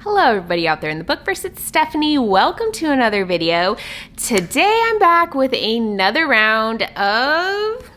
Hello everybody out there in the bookverse, it's Stephanie. Welcome to another video. Today I'm back with another round of,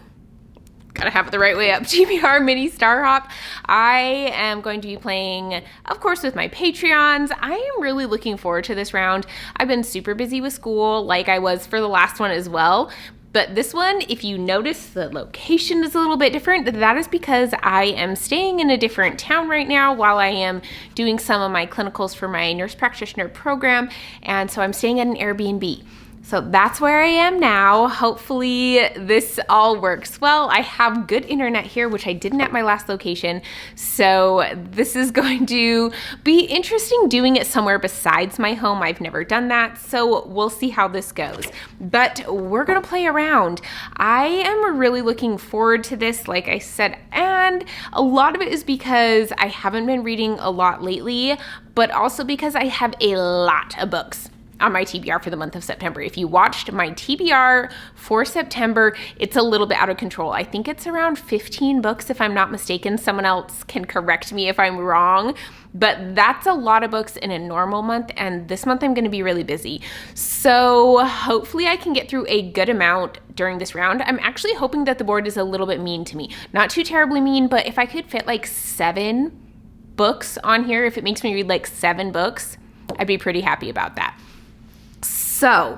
gotta have it the right way up, TBR Mini Star Hop. I am going to be playing, of course, with my Patreons. I am really looking forward to this round. I've been super busy with school like I was for the last one as well. But this one, if you notice the location is a little bit different, that is because I am staying in a different town right now while I am doing some of my clinicals for my nurse practitioner program. And so I'm staying at an Airbnb. So that's where I am now. Hopefully this all works well. I have good internet here, which I didn't at my last location. So this is going to be interesting doing it somewhere besides my home. I've never done that. So we'll see how this goes. But we're gonna play around. I am really looking forward to this, like I said, and a lot of it is because I haven't been reading a lot lately, but also because I have a lot of books on my TBR for the month of September. If you watched my TBR for September, it's a little bit out of control. I think it's around 15 books if I'm not mistaken. Someone else can correct me if I'm wrong, but that's a lot of books in a normal month, and this month I'm gonna be really busy. So hopefully I can get through a good amount during this round. I'm actually hoping that the board is a little bit mean to me. Not too terribly mean, but if I could fit like 7 books on here, if it makes me read like 7 books, I'd be pretty happy about that. So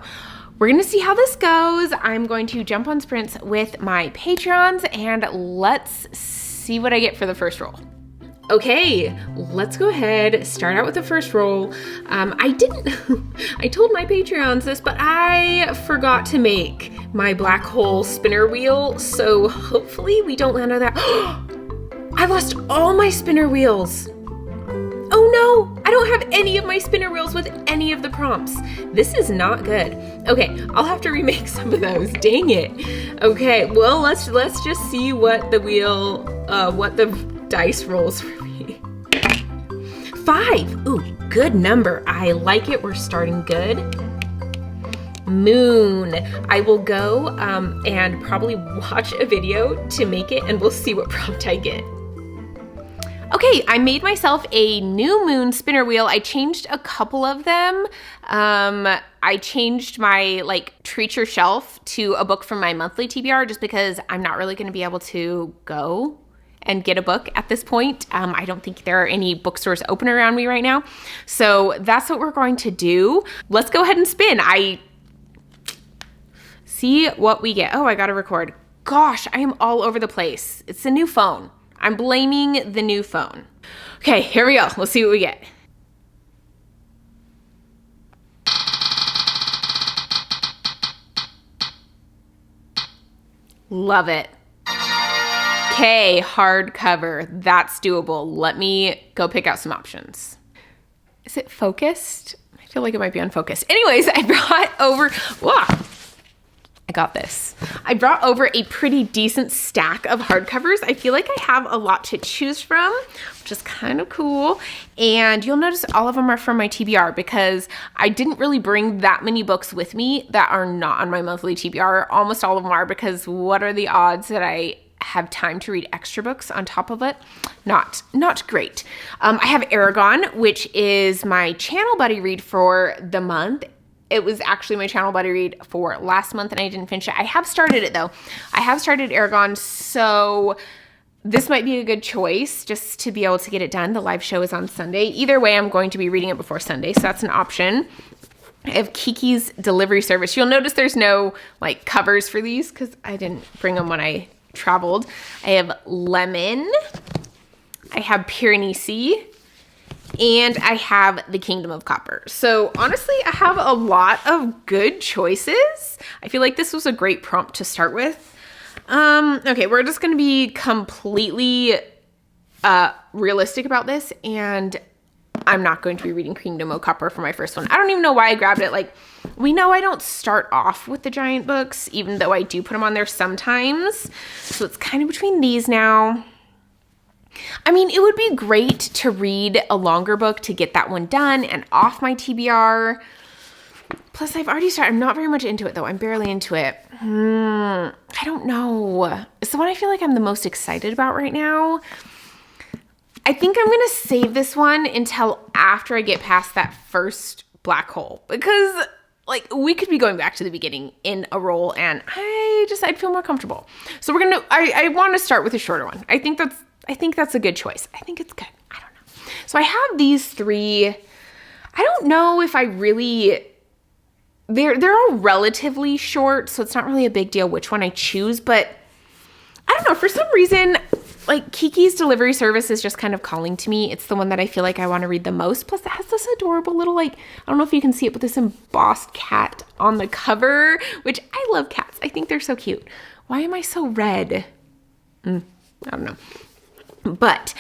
we're gonna see how this goes. I'm going to jump on sprints with my Patreons and let's see what I get for the first roll. Okay, let's go ahead, start out with the first roll. I told my Patreons this, but I forgot to make my black hole spinner wheel. So hopefully we don't land on that. I lost all my spinner wheels. Oh no, I don't have any of my spinner wheels with any of the prompts. This is not good. Okay, I'll have to remake some of those. Dang it. Okay, well, let's just see what the wheel, what the dice rolls for me. 5. Ooh, good number. I like it. We're starting good. Moon. I will go and probably watch a video to make it, and we'll see what prompt I get. Okay, I made myself a new moon spinner wheel. I changed a couple of them. I changed my treat your shelf to a book from my monthly TBR just because I'm not really going to be able to go and get a book at this point. I don't think there are any bookstores open around me right now. So that's what we're going to do. Let's go ahead and spin. See what we get. Oh, I got to record. Gosh, I am all over the place. It's a new phone. I'm blaming the new phone. Okay, here we go. Let's see what we get. Love it. Okay, hardcover. That's doable. Let me go pick out some options. Is it focused? I feel like it might be unfocused. Anyways, I brought over, I got this. I brought over a pretty decent stack of hardcovers. I feel like I have a lot to choose from, which is kind of cool. And you'll notice all of them are from my TBR because I didn't really bring that many books with me that are not on my monthly TBR. Almost all of them are because what are the odds that I have time to read extra books on top of it? Not great. I have Eragon, which is my channel buddy read for the month. It was actually my channel buddy read for last month and I didn't finish it. I have started it though. I have started Eragon, so this might be a good choice just to be able to get it done. The live show is on Sunday. Either way, I'm going to be reading it before Sunday, so that's an option. I have Kiki's delivery service. You'll notice there's no covers for these because I didn't bring them when I traveled. I have Lemon. I have Piranesi. And I have the Kingdom of Copper. So honestly, I have a lot of good choices. I feel like this was a great prompt to start with. Okay, we're just going to be completely realistic about this. And I'm not going to be reading Kingdom of Copper for my first one. I don't even know why I grabbed it. We know I don't start off with the giant books, even though I do put them on there sometimes. So it's kind of between these now. I mean, it would be great to read a longer book to get that one done and off my TBR. Plus, I've already started. I'm not very much into it, though. I'm barely into it. I don't know. It's the one I feel like I'm the most excited about right now. I think I'm going to save this one until after I get past that first black hole, because like we could be going back to the beginning in a roll and I'd feel more comfortable. So I want to start with a shorter one. I think that's a good choice. I think it's good. I don't know. So I have these 3. I don't know if I really, they're all relatively short, so it's not really a big deal which one I choose, but I don't know, for some reason, like Kiki's Delivery Service is just kind of calling to me. It's the one that I feel like I want to read the most. Plus it has this adorable little, like, I don't know if you can see it, but this embossed cat on the cover, which I love cats. I think they're so cute. Why am I so red? I don't know. But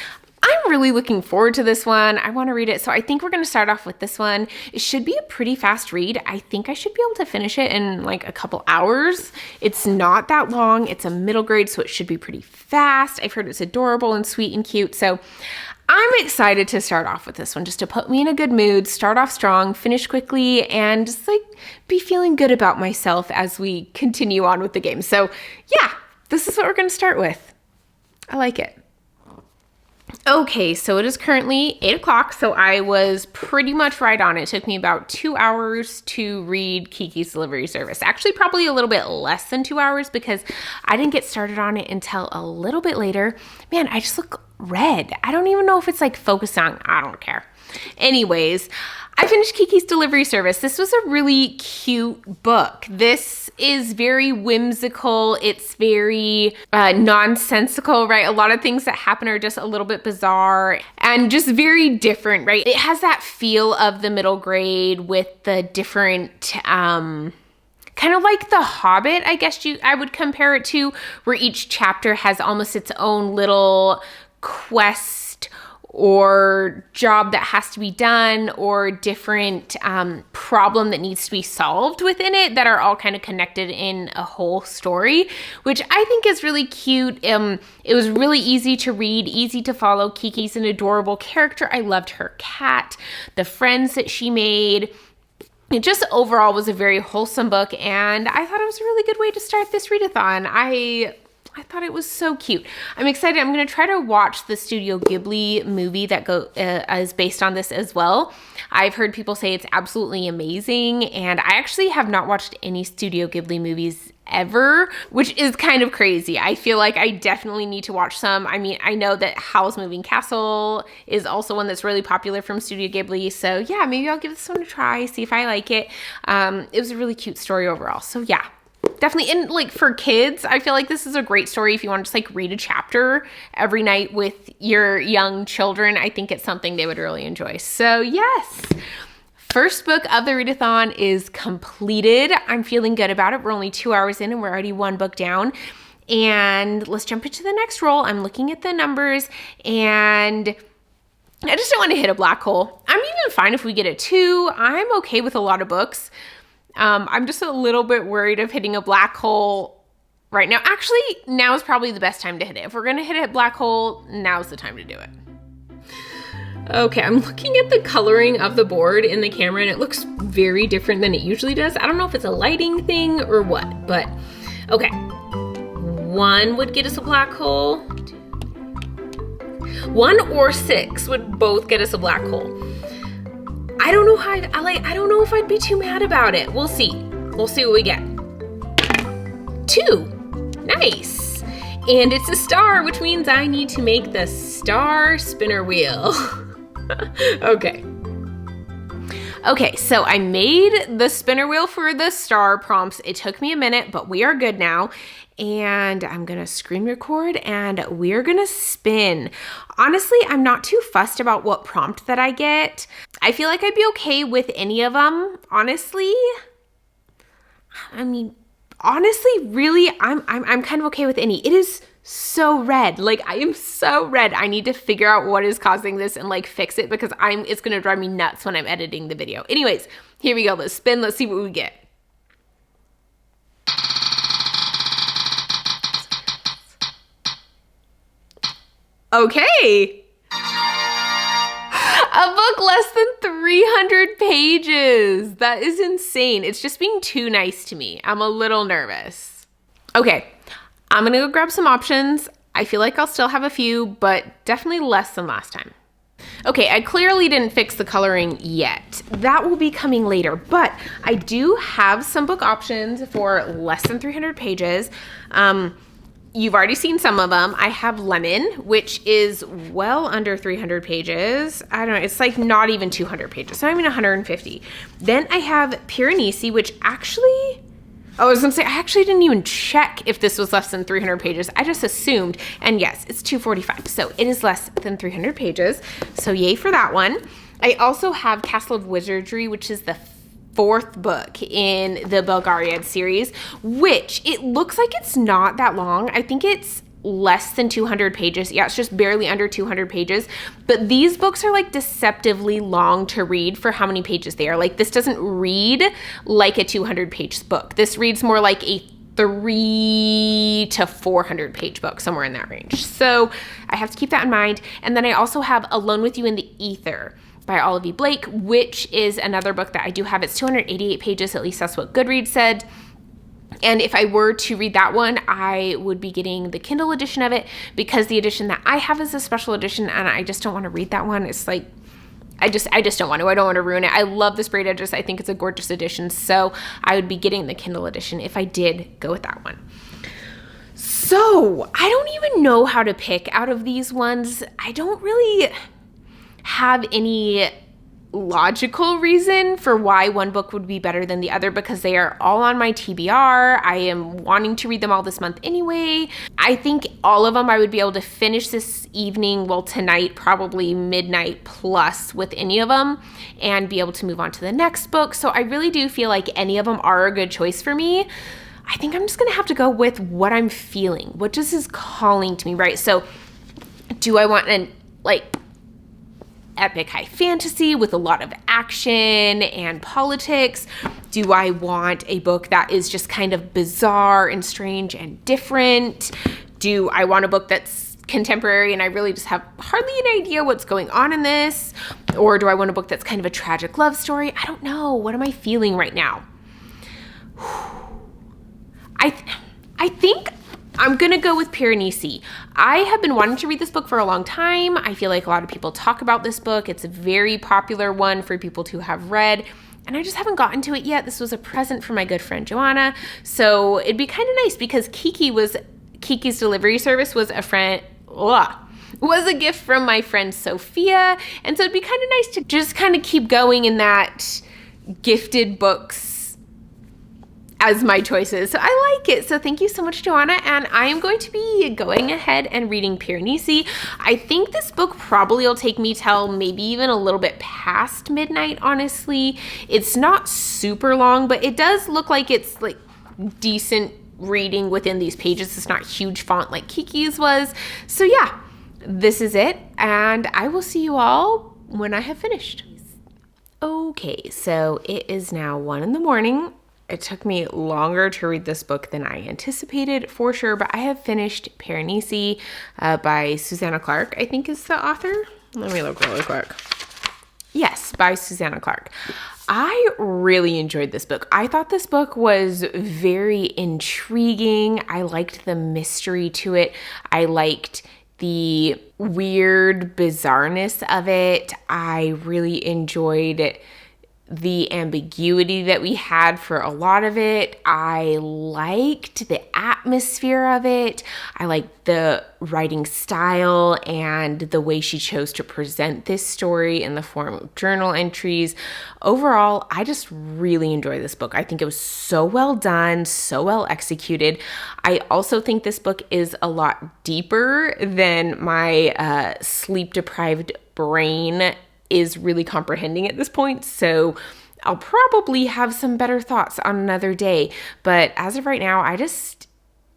I'm really looking forward to this one. I want to read it. So I think we're going to start off with this one. It should be a pretty fast read. I think I should be able to finish it in like a couple hours. It's not that long. It's a middle grade, so it should be pretty fast. I've heard it's adorable and sweet and cute. So I'm excited to start off with this one, just to put me in a good mood, start off strong, finish quickly, and just like be feeling good about myself as we continue on with the game. So yeah, this is what we're going to start with. I like it. Okay, so it is currently 8 o'clock, so I was pretty much right on it. It took me about 2 hours to read Kiki's Delivery Service. Actually, probably a little bit less than 2 hours because I didn't get started on it until a little bit later. Man, I just look red. I don't even know if it's like focused on, I don't care. Anyways, I finished Kiki's Delivery Service. This was a really cute book. This is very whimsical. It's very nonsensical, right? A lot of things that happen are just a little bit bizarre and just very different, right? It has that feel of the middle grade with the different, kind of like The Hobbit, I guess I would compare it to, where each chapter has almost its own little quest or job that has to be done or different problem that needs to be solved within it that are all kind of connected in a whole story, which I think is really cute. It was really easy to read, easy to follow. Kiki's an adorable character. I loved her cat, the friends that she made. It just overall was a very wholesome book, and I thought it was a really good way to start this readathon. I thought it was so cute. I'm excited. I'm going to try to watch the Studio Ghibli movie that is based on this as well. I've heard people say it's absolutely amazing, and I actually have not watched any Studio Ghibli movies ever, which is kind of crazy. I feel like I definitely need to watch some. I mean, I know that Howl's Moving Castle is also one that's really popular from Studio Ghibli, so yeah, maybe I'll give this one a try, see if I like it. It was a really cute story overall, so yeah. Definitely, and like for kids, I feel like this is a great story if you want to just like read a chapter every night with your young children. I think it's something they would really enjoy. So yes, first book of the readathon is completed. I'm feeling good about it. We're only 2 hours in and we're already 1 book down. And let's jump into the next roll. I'm looking at the numbers and I just don't want to hit a black hole. I'm even fine if we get a 2. I'm okay with a lot of books. I'm just a little bit worried of hitting a black hole right now. Actually, now is probably the best time to hit it. If we're going to hit a black hole, now's the time to do it. Okay, I'm looking at the coloring of the board in the camera and it looks very different than it usually does. I don't know if it's a lighting thing or what, but okay. 1 would get us a black hole. 1 or 6 would both get us a black hole. I don't know how I don't know if I'd be too mad about it. We'll see. We'll see what we get. 2. Nice. And it's a star, which means I need to make the star spinner wheel. Okay. Okay, so I made the spinner wheel for the star prompts. It took me a minute, but we are good now. And I'm gonna screen record and we're gonna spin. Honestly, I'm not too fussed about what prompt that I get. I feel like I'd be okay with any of them, honestly. I mean, honestly, really, I'm kind of okay with any. It is so red. Like, I am so red. I need to figure out what is causing this and like fix it because it's gonna drive me nuts when I'm editing the video. Anyways, here we go. Let's spin. Let's see what we get. Okay. A book less than 300 pages. That is insane. It's just being too nice to me. I'm a little nervous. Okay, I'm gonna go grab some options. I feel like I'll still have a few, but definitely less than last time. Okay, I clearly didn't fix the coloring yet. That will be coming later, but I do have some book options for less than 300 pages. You've already seen some of them. I have Lemon, which is well under 300 pages. I don't know, it's like not even 200 pages, so I mean 150. Then I have Piranesi, which actually, I was gonna say, I actually didn't even check if this was less than 300 pages. I just assumed, and yes, it's 245, so it is less than 300 pages. So yay for that one. I also have Castle of Wizardry, which is the fourth book in the Belgariad series, which it looks like it's not that long. I think it's less than 200 pages. Yeah, it's just barely under 200 pages. But these books are like deceptively long to read for how many pages they are. Like this doesn't read like a 200 page book. This reads more like a 300 to 400 page book, somewhere in that range. So I have to keep that in mind. And then I also have Alone with You in the Ether by Olivia Blake, which is another book that I do have. It's 288 pages, at least that's what Goodreads said. And if I were to read that one, I would be getting the Kindle edition of it because the edition that I have is a special edition and I just don't want to read that one. It's like, I just don't want to. I don't want to ruin it. I love the sprayed edges. I think it's a gorgeous edition. So I would be getting the Kindle edition if I did go with that one. So I don't even know how to pick out of these ones. I don't really have any logical reason for why one book would be better than the other because they are all on my TBR. I am wanting to read them all this month anyway. I think all of them I would be able to finish this evening, well tonight, probably midnight plus with any of them and be able to move on to the next book. So I really do feel like any of them are a good choice for me. I think I'm just gonna have to go with what I'm feeling, what just is calling to me, right? So do I want an epic high fantasy with a lot of action and politics? Do I want a book that is just kind of bizarre and strange and different? Do I want a book that's contemporary and I really just have hardly an idea what's going on in this? Or do I want a book that's kind of a tragic love story? I don't know. What am I feeling right now? I think I'm gonna go with Piranesi. I have been wanting to read this book for a long time. I feel like a lot of people talk about this book. It's a very popular one for people to have read, and I just haven't gotten to it yet. This was a present from my good friend Joanna, so it'd be kind of nice because Kiki's delivery service was a gift from my friend Sophia, and so it'd be kind of nice to just kind of keep going in that gifted books as my choices. So I like it. So thank you so much, Joanna. And I am going to be going ahead and reading Piranesi. I think this book probably will take me till maybe even a little bit past midnight, honestly. It's not super long, but it does look like it's like decent reading within these pages. It's not huge font like Kiki's was. So yeah, this is it. And I will see you all when I have finished. Okay, so it is now 1 a.m. It took me longer to read this book than I anticipated, for sure, but I have finished Piranesi by Susanna Clarke, I think is the author. Let me look really quick. Yes, by Susanna Clarke. I really enjoyed this book. I thought this book was very intriguing. I liked the mystery to it. I liked the weird bizarreness of it. I really enjoyed the ambiguity that we had for a lot of it. I liked the atmosphere of it. I liked the writing style and the way she chose to present this story in the form of journal entries. Overall, I just really enjoyed this book. I think it was so well done, so well executed. I also think this book is a lot deeper than my sleep-deprived brain is really comprehending at this point. So I'll probably have some better thoughts on another day. But as of right now, I just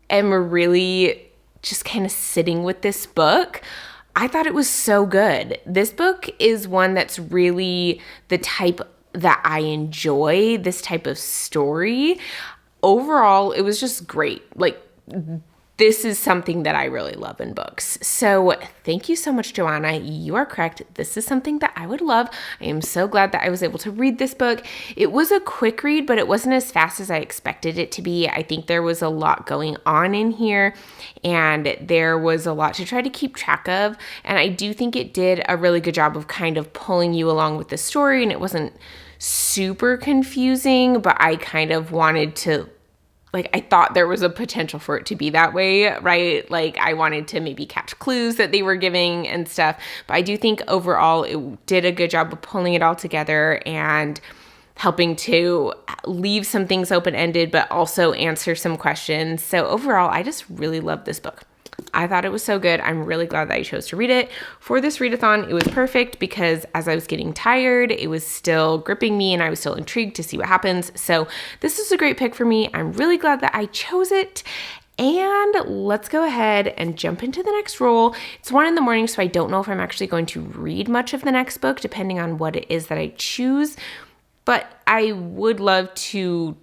am really just kind of sitting with this book. I thought it was so good. This book is one that's really the type that I enjoy, this type of story. Overall, it was just great. Like, this is something that I really love in books. So thank you so much, Joanna. You are correct. This is something that I would love. I am so glad that I was able to read this book. It was a quick read, but it wasn't as fast as I expected it to be. I think there was a lot going on in here, and there was a lot to try to keep track of. And I do think it did a really good job of kind of pulling you along with the story, and it wasn't super confusing, but I kind of wanted to, like, I thought there was a potential for it to be that way, right? Like, I wanted to maybe catch clues that they were giving and stuff. But I do think overall it did a good job of pulling it all together and helping to leave some things open-ended, but also answer some questions. So overall, I just really love this book. I thought it was so good. I'm really glad that I chose to read it. For this readathon, it was perfect because as I was getting tired, it was still gripping me and I was still intrigued to see what happens. So this is a great pick for me. I'm really glad that I chose it. And let's go ahead and jump into the next roll. It's 1 a.m, so I don't know if I'm actually going to read much of the next book, depending on what it is that I choose. But I would love to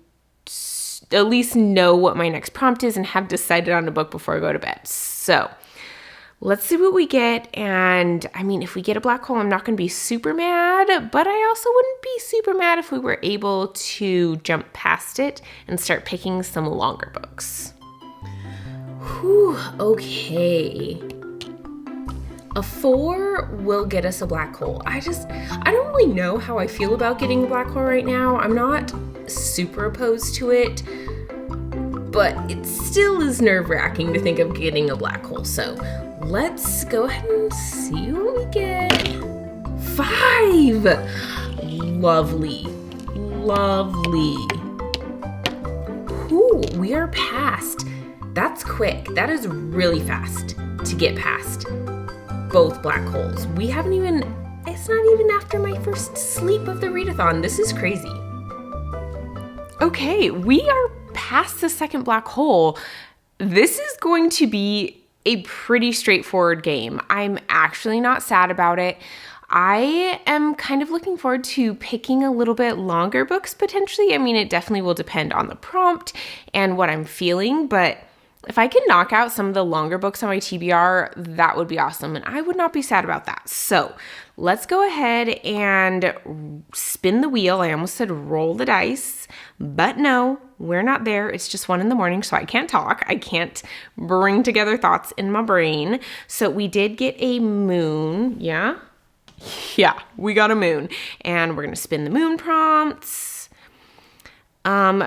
at least know what my next prompt is and have decided on a book before I go to bed. So let's see what we get. And I mean, if we get a black hole, I'm not going to be super mad, but I also wouldn't be super mad if we were able to jump past it and start picking some longer books. Whew, okay. A 4 will get us a black hole. I don't really know how I feel about getting a black hole right now. I'm not super opposed to it, but it still is nerve-wracking to think of getting a black hole. So let's go ahead and see what we get. 5! Lovely. Lovely. Ooh, we are past. That's quick. That is really fast to get past both black holes. It's not even after my first sleep of the readathon. This is crazy. Okay, we are past the second black hole. This is going to be a pretty straightforward game. I'm actually not sad about it. I am kind of looking forward to picking a little bit longer books potentially. I mean, it definitely will depend on the prompt and what I'm feeling, but if I can knock out some of the longer books on my TBR, that would be awesome, and I would not be sad about that. So let's go ahead and spin the wheel. I almost said roll the dice, but no, we're not there. It's just 1 a.m, so I can't talk. I can't bring together thoughts in my brain. So we did get a moon, yeah? Yeah, we got a moon, and we're gonna spin the moon prompts.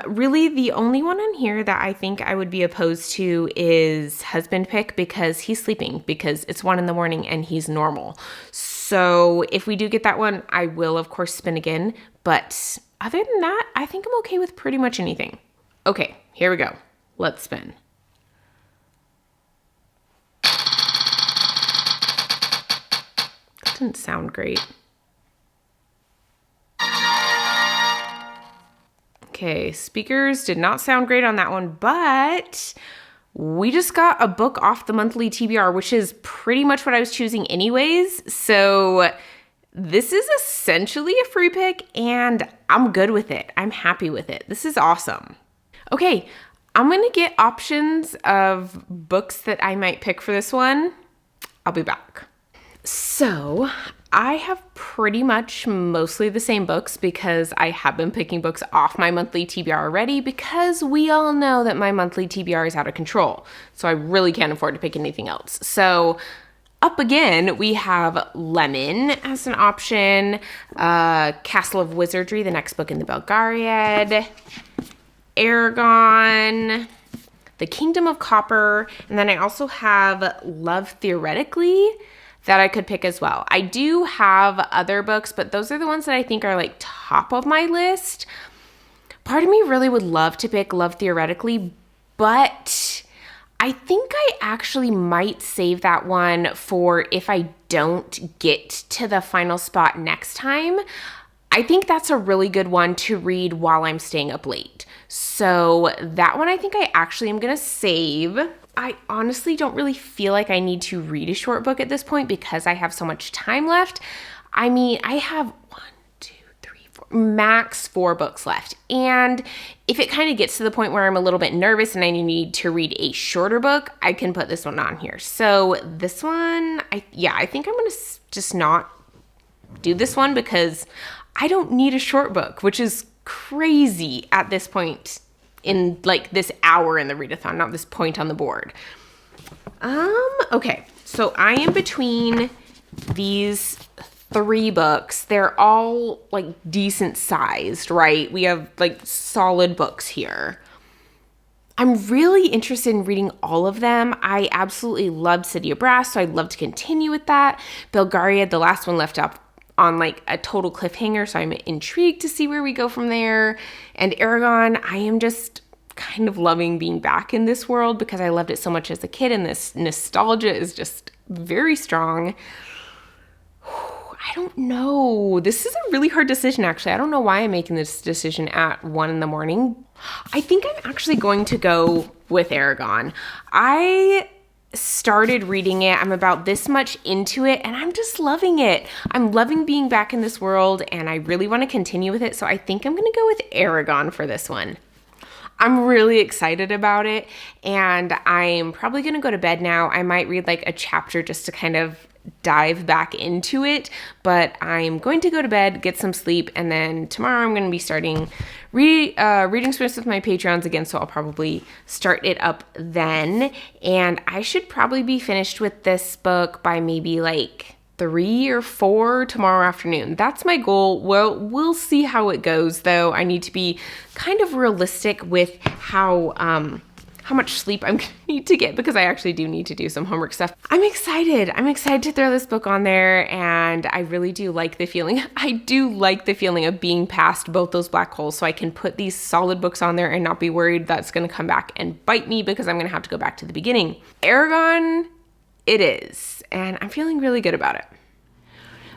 Really the only one on here that I think I would be opposed to is husband pick because he's sleeping because it's 1 a.m. and he's normal. So if we do get that one, I will of course spin again. But other than that, I think I'm okay with pretty much anything. Okay, here we go. Let's spin. That didn't sound great. Okay, speakers did not sound great on that one, but we just got a book off the monthly TBR, which is pretty much what I was choosing anyways. So this is essentially a free pick and I'm good with it. I'm happy with it. This is awesome. Okay, I'm gonna get options of books that I might pick for this one. I'll be back. So I have pretty much mostly the same books because I have been picking books off my monthly TBR already because we all know that my monthly TBR is out of control. So I really can't afford to pick anything else. So up again, we have Lemon as an option, Castle of Wizardry, the next book in the Belgariad, Eragon, The Kingdom of Copper, and then I also have Love Theoretically that I could pick as well. I do have other books, but those are the ones that I think are like top of my list. Part of me really would love to pick Love Theoretically, but I think I actually might save that one for if I don't get to the final spot next time. I think that's a really good one to read while I'm staying up late. So that one I think I actually am gonna save. I honestly don't really feel like I need to read a short book at this point because I have so much time left. I mean, I have 1, 2, 3, 4, max 4 books left. And if it kind of gets to the point where I'm a little bit nervous and I need to read a shorter book, I can put this one on here. So this one, I think I'm going to just not do this one because I don't need a short book, which is crazy at this point in like this hour in the readathon, not this point on the board. Okay, so I am between these 3 books. They're all like decent sized, right? We have like solid books here. I'm really interested in reading all of them. I absolutely loved City of Brass, so I'd love to continue with that. Belgariad, the last one, left up on like a total cliffhanger, so I'm intrigued to see where we go from there. And Eragon, I am just kind of loving being back in this world because I loved it so much as a kid, and this nostalgia is just very strong. I don't know. This is a really hard decision, actually. I don't know why I'm making this decision at 1 in the morning. I think I'm actually going to go with Eragon. I started reading it. I'm about this much into it, and I'm just loving it. I'm loving being back in this world, and I really want to continue with it. So I think I'm going to go with Eragon for this one. I'm really excited about it, and I'm probably going to go to bed now. I might read like a chapter just to kind of dive back into it, but I'm going to go to bed, get some sleep, and then tomorrow I'm going to be starting reading sprints with my Patreons again, so I'll probably start it up then, and I should probably be finished with this book by maybe like 3 or 4 tomorrow afternoon. That's my goal. Well, we'll see how it goes, though. I need to be kind of realistic with how much sleep I'm gonna need to get, because I actually do need to do some homework stuff. I'm excited. I'm excited to throw this book on there, and I really do like the feeling. I do like the feeling of being past both those black holes, so I can put these solid books on there and not be worried that's gonna come back and bite me because I'm gonna have to go back to the beginning. Eragon, it is, and I'm feeling really good about it.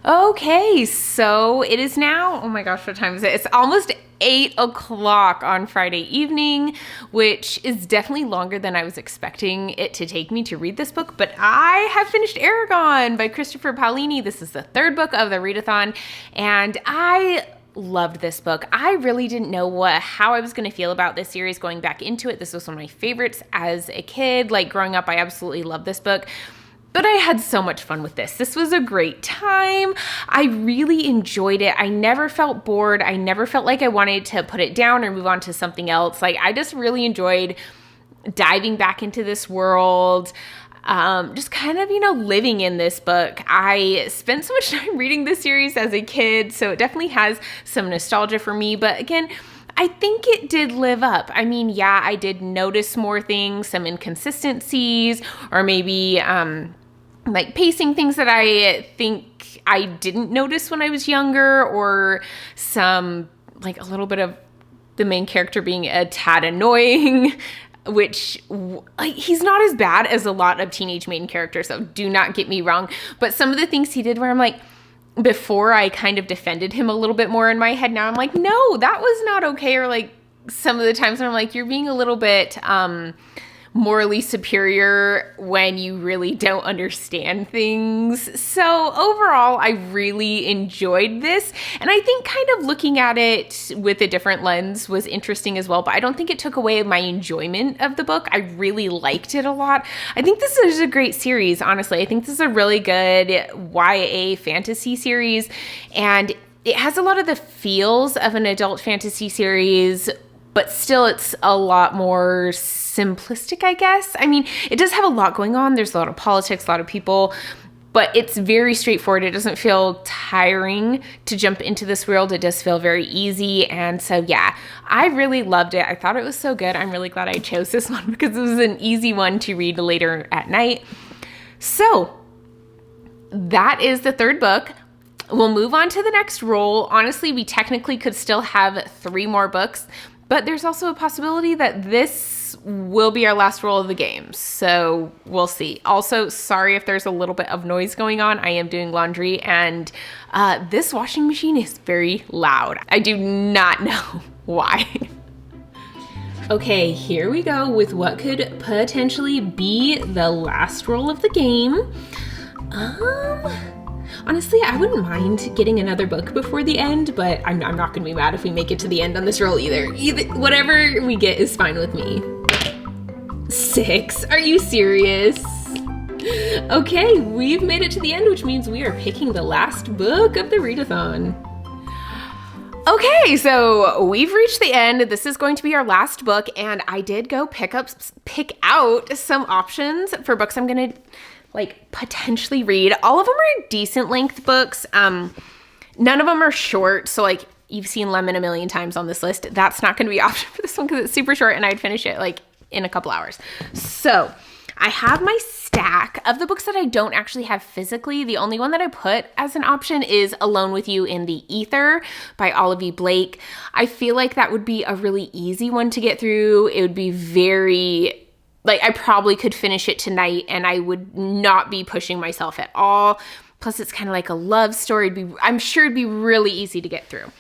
Okay, so it is now, oh my gosh, what time is it? It's almost 8 o'clock on Friday evening, which is definitely longer than I was expecting it to take me to read this book, but I have finished Eragon by Christopher Paolini. This is the 3rd book of the readathon, and I loved this book. I really didn't know how I was going to feel about this series going back into it. This was one of my favorites as a kid. Like growing up, I absolutely loved this book. But I had so much fun with this. This was a great time. I really enjoyed it. I never felt bored. I never felt like I wanted to put it down or move on to something else. Like I just really enjoyed diving back into this world. Just kind of, living in this book. I spent so much time reading this series as a kid, so it definitely has some nostalgia for me. But again, I think it did live up. I mean, yeah, I did notice more things, some inconsistencies, or maybe like pacing things that I think I didn't notice when I was younger, or some, like a little bit of the main character being a tad annoying, which, like, he's not as bad as a lot of teenage main characters, so do not get me wrong. But some of the things he did where I'm like, before I kind of defended him a little bit more in my head, now I'm like, no, that was not okay. Or like some of the times when I'm like, you're being a little bit morally superior when you really don't understand things. So overall, I really enjoyed this. And I think kind of looking at it with a different lens was interesting as well, but I don't think it took away my enjoyment of the book. I really liked it a lot. I think this is a great series, honestly. I think this is a really good YA fantasy series, and it has a lot of the feels of an adult fantasy series, but still it's a lot more simplistic, I guess. I mean, it does have a lot going on. There's a lot of politics, a lot of people, but it's very straightforward. It doesn't feel tiring to jump into this world. It does feel very easy. And so, yeah, I really loved it. I thought it was so good. I'm really glad I chose this one because it was an easy one to read later at night. So that is the 3rd book. We'll move on to the next roll. Honestly, we technically could still have 3 more books, but there's also a possibility that this will be our last roll of the game. So we'll see. Also, sorry if there's a little bit of noise going on. I am doing laundry, and this washing machine is very loud. I do not know why. Okay, here we go with what could potentially be the last roll of the game. Honestly, I wouldn't mind getting another book before the end, but I'm not gonna be mad if we make it to the end on this roll either. Whatever we get is fine with me. 6, are you serious? Okay, we've made it to the end, which means we are picking the last book of the readathon. Okay, so we've reached the end. This is going to be our last book, and I did go pick out some options for books I'm gonna like potentially read. All of them are decent length books. None of them are short, so like you've seen Lemon a million times on this list. That's not gonna be an option for this one because it's super short and I'd finish it like in a couple hours. So I have my stack of the books that I don't actually have physically. The only one that I put as an option is Alone with You in the Ether by Olivia Blake. I feel like that would be a really easy one to get through. It would be very, like, I probably could finish it tonight and I would not be pushing myself at all. Plus it's kind of like a love story. I'm sure it'd be really easy to get through.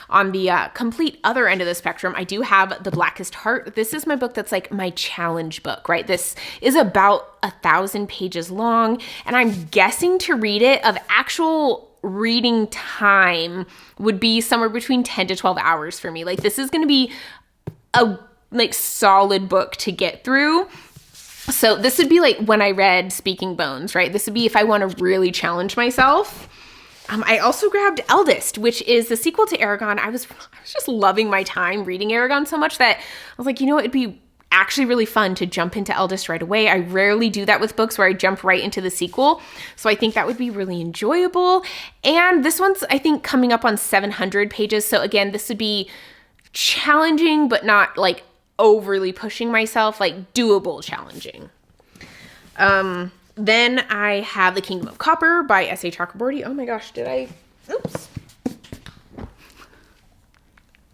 On the complete other end of the spectrum, I do have The Blackest Heart. This is my book that's like my challenge book, right? This is about 1,000 pages long, and I'm guessing to read it of actual reading time would be somewhere between 10 to 12 hours for me. Like, this is going to be a like solid book to get through. So this would be like when I read Speaking Bones, right? This would be if I want to really challenge myself. I also grabbed Eldest, which is the sequel to Eragon. I was just loving my time reading Eragon so much that I was like, you know what, it'd be actually really fun to jump into Eldest right away. I rarely do that with books where I jump right into the sequel. So I think that would be really enjoyable. And this one's, I think, coming up on 700 pages. So again, this would be challenging, but not like overly pushing myself, like doable challenging. Then I have The Kingdom of Copper by S.A. Chakraborty. Oh my gosh, oops.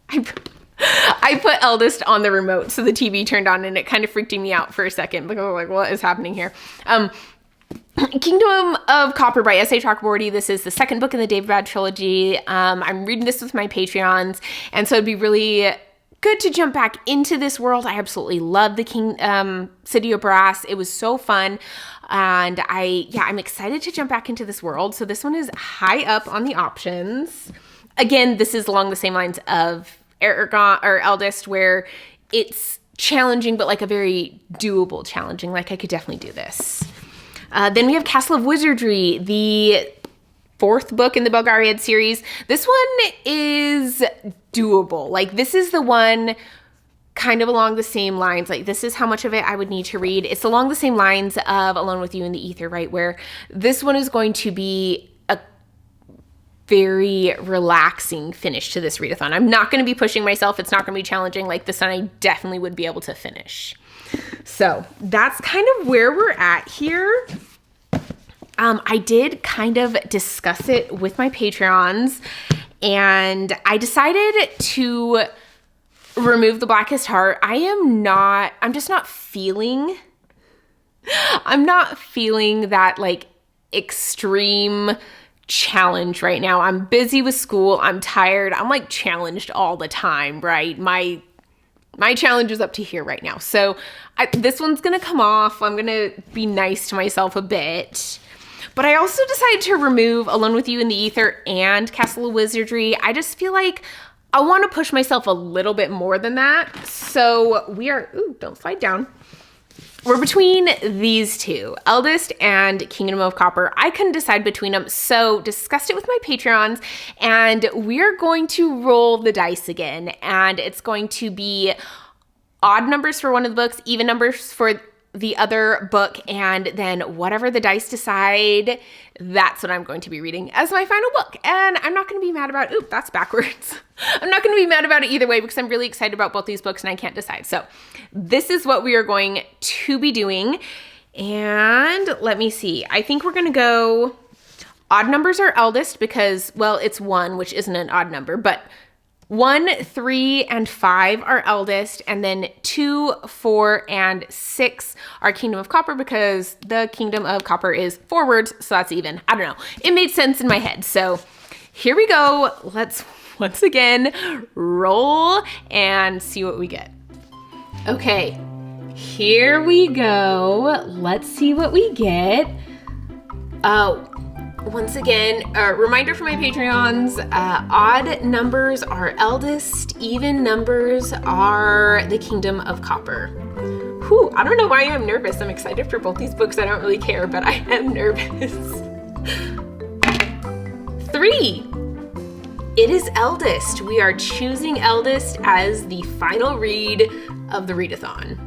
I put Eldest on the remote, so the TV turned on and it kind of freaked me out for a second because I was like, what is happening here? Kingdom of Copper by S.A. Chakraborty. This is the second book in the David Bad trilogy. I'm reading this with my Patreons, and so it'd be really good to jump back into this world. I absolutely love the City of Brass. It was so fun. And I'm excited to jump back into this world. So this one is high up on the options. Again, this is along the same lines of Eragon or Eldest, where it's challenging, but like a very doable challenging. Like I could definitely do this. Then we have Castle of Wizardry, the 4th book in the Belgariad series. This one is doable. Like this is the one kind of along the same lines. Like this is how much of it I would need to read. It's along the same lines of Alone with You in the Ether, right? Where this one is going to be a very relaxing finish to this readathon. I'm not going to be pushing myself. It's not going to be challenging. Like this one I definitely would be able to finish. So that's kind of where we're at here. I did kind of discuss it with my Patreons, and I decided to remove The Blackest Heart. I'm just not feeling that like extreme challenge right now. I'm busy with school. I'm tired. I'm like challenged all the time, right? My challenge is up to here right now. So this one's going to come off. I'm going to be nice to myself a bit. But I also decided to remove Alone with You in the Ether and Castle of Wizardry. I just feel like I want to push myself a little bit more than that. So we are, don't slide down. We're between these two, Eldest and Kingdom of Copper. I couldn't decide between them, so discussed it with my Patreons, and we're going to roll the dice again. And it's going to be odd numbers for one of the books, even numbers for the other book, and then whatever the dice decide, that's what I'm going to be reading as my final book. And I'm not going to be mad about it. That's backwards. I'm not going to be mad about it either way because I'm really excited about both these books and I can't decide. So this is what we are going to be doing. And let me see. I think we're going to go odd numbers are Eldest because, well, it's 1, which isn't an odd number, but 1, 3, and 5 are Eldest, and then 2, 4, and 6 are Kingdom of Copper because the Kingdom of Copper is forwards, so that's even. I don't know. It made sense in my head. So here we go. Let's once again roll and see what we get. Okay, here we go. Let's see what we get. Oh, once again, a reminder for my Patreons, odd numbers are eldest, even numbers are the Kingdom of Copper. Whew, I don't know why I'm nervous. I'm excited for both these books. I don't really care, but I am nervous. 3. It is eldest. We are choosing eldest as the final read of the Readathon.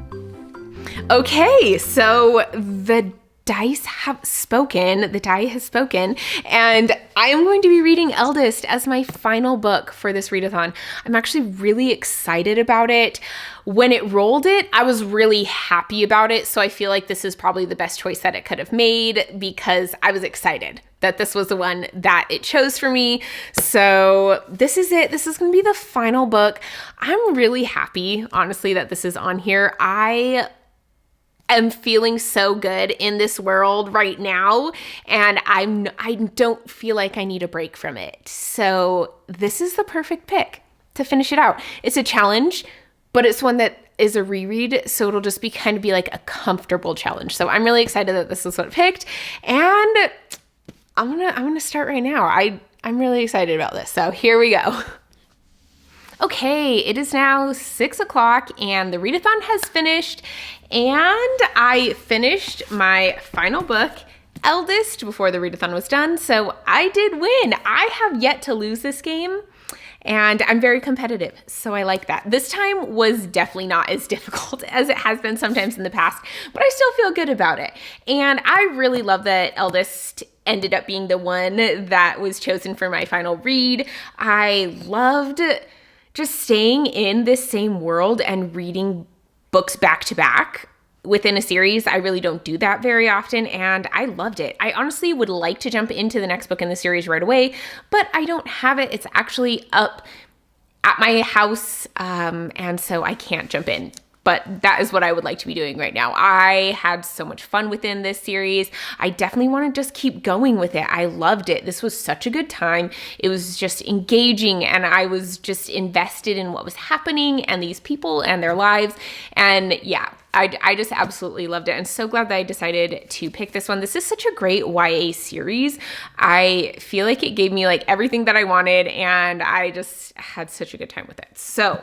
Okay, so the dice have spoken, the die has spoken, and I am going to be reading Eldest as my final book for this readathon. I'm actually really excited about it. When it rolled it, I was really happy about it, so I feel like this is probably the best choice that it could have made because I was excited that this was the one that it chose for me. So this is it. This is going to be the final book. I'm really happy, honestly, that this is on here. I am feeling so good in this world right now, and I don't feel like I need a break from it. So this is the perfect pick to finish it out. It's a challenge, but it's one that is a reread, so it'll just be kind of be like a comfortable challenge. So I'm really excited that this is what I picked, and I'm gonna start right now. I'm really excited about this. So here we go. Okay, it is now 6 o'clock and the readathon has finished, and I finished my final book, Eldest, before the readathon was done, so I did win. I have yet to lose this game, and I'm very competitive, so I like that. This time was definitely not as difficult as it has been sometimes in the past, but I still feel good about it. And I really love that Eldest ended up being the one that was chosen for my final read. I loved just staying in this same world and reading books back to back within a series. I really don't do that very often, and I loved it. I honestly would like to jump into the next book in the series right away, but I don't have it. It's actually up at my house, and so I can't jump in. But that is what I would like to be doing right now. I had so much fun within this series. I definitely want to just keep going with it. I loved it. This was such a good time. It was just engaging, and I was just invested in what was happening and these people and their lives. And yeah, I just absolutely loved it. I'm so glad that I decided to pick this one. This is such a great YA series. I feel like it gave me like everything that I wanted, and I just had such a good time with it. So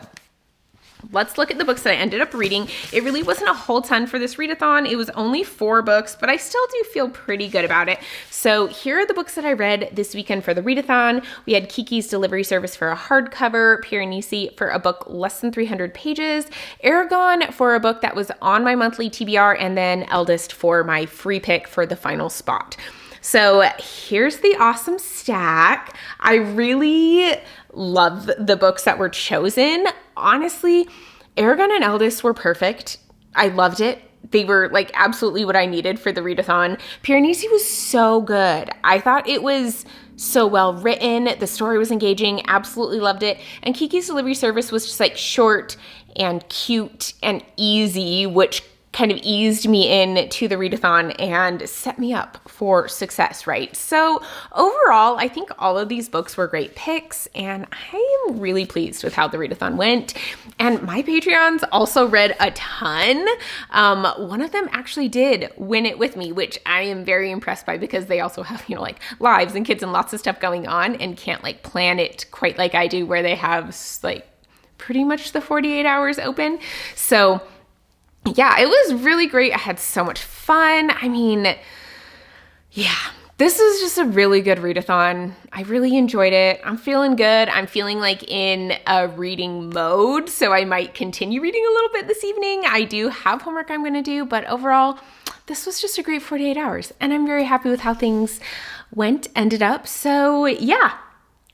let's look at the books that I ended up reading. It really wasn't a whole ton for this readathon. It was only 4 books, but I still do feel pretty good about it. So here are the books that I read this weekend for the readathon. We had Kiki's Delivery Service for a hardcover, Piranesi for a book less than 300 pages, Eragon for a book that was on my monthly TBR, and then Eldest for my free pick for the final spot. So here's the awesome stack. I really love the books that were chosen. Honestly, Eragon and Eldest were perfect. I loved it. They were like absolutely what I needed for the readathon. Piranesi was so good. I thought it was so well written. The story was engaging. Absolutely loved it. And Kiki's Delivery Service was just like short and cute and easy, which kind of eased me in to the readathon and set me up for success, right? So overall, I think all of these books were great picks, and I am really pleased with how the readathon went. And my Patreons also read a ton. One of them actually did win it with me, which I am very impressed by because they also have, like lives and kids and lots of stuff going on and can't like plan it quite like I do, where they have like pretty much the 48 hours open. So yeah, it was really great. I had so much fun. I mean, yeah, this is just a really good readathon. I really enjoyed it. I'm feeling good. I'm feeling like in a reading mode, so I might continue reading a little bit this evening. I do have homework I'm going to do, but overall, this was just a great 48 hours, and I'm very happy with how things ended up. So yeah,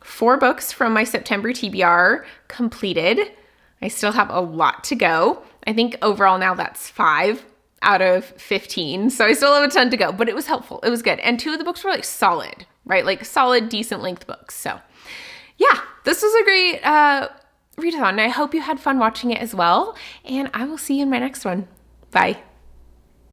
4 books from my September TBR completed. I still have a lot to go. I think overall now that's 5 out of 15. So I still have a ton to go, but it was helpful. It was good. And 2 of the books were like solid, right? Like solid, decent length books. So yeah, this was a great readathon. I hope you had fun watching it as well. And I will see you in my next one. Bye.